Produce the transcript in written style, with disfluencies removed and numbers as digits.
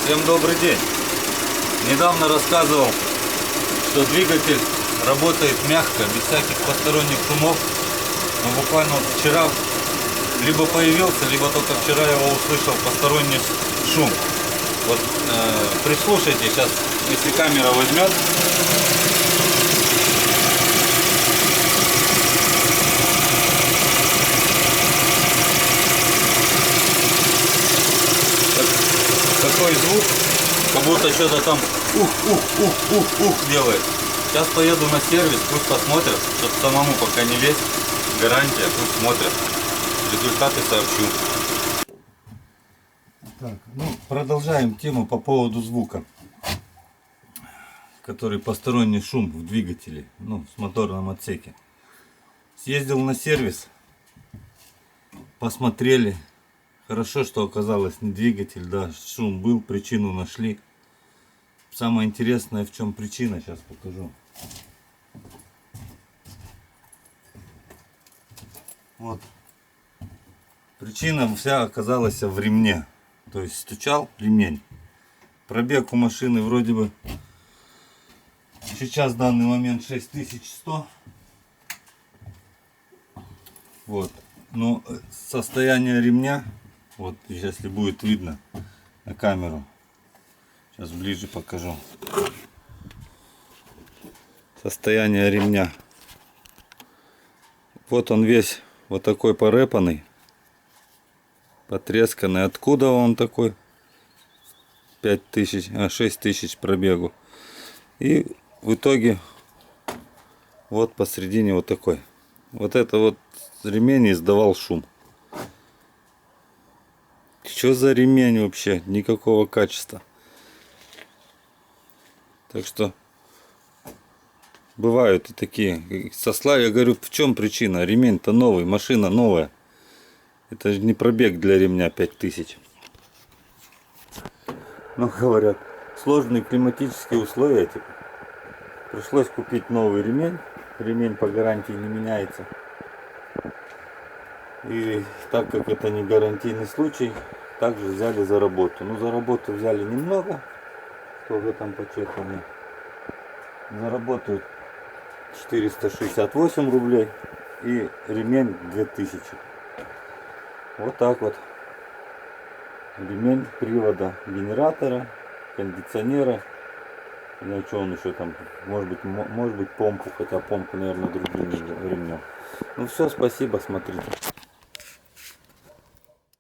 Всем добрый день. Недавно рассказывал, что двигатель работает мягко, без всяких посторонних шумов. Но буквально вот вчера либо появился, либо только вчера я его услышал, посторонний шум. Вот прислушайте сейчас, если камера возьмет. Такой звук, как будто что-то там ух делает. Сейчас поеду на сервис, пусть посмотрят, чтобы самому пока не лезть. Гарантия, пусть смотрят. Результаты сообщу. Так, продолжаем тему по поводу звука, который посторонний шум в двигателе, в моторном отсеке. Съездил на сервис, посмотрели. Хорошо, что оказалось не двигатель, да, шум был, причину нашли. Самое интересное, в чем причина, сейчас покажу. Вот. Причина вся оказалась в ремне. То есть стучал ремень. Пробег у машины вроде бы сейчас в данный момент 6100. Вот. Но состояние ремня, вот если будет видно на камеру, сейчас ближе покажу. Состояние ремня. Вот он весь вот такой порепанный, потресканный. Откуда он такой? 6000 пробегу. И в итоге вот посередине вот такой. Вот это вот ремень издавал шум. Что за ремень вообще? Никакого качества. Так что бывают и такие. Я говорю, в чем причина? Ремень-то новый, машина новая. Это же не пробег для ремня 5000. Говорят, сложные климатические условия. Типа. Пришлось купить новый ремень. Ремень по гарантии не меняется. И так как это не гарантийный случай, также взяли за работу. За работу взяли немного. Кто в этом почекал мне. За работу 468 рублей и ремень 2000. Вот так вот. Ремень привода генератора, кондиционера. Ну что он еще там, может быть помпу, хотя помпу, наверное, другим ремнем. Все, спасибо, смотрите.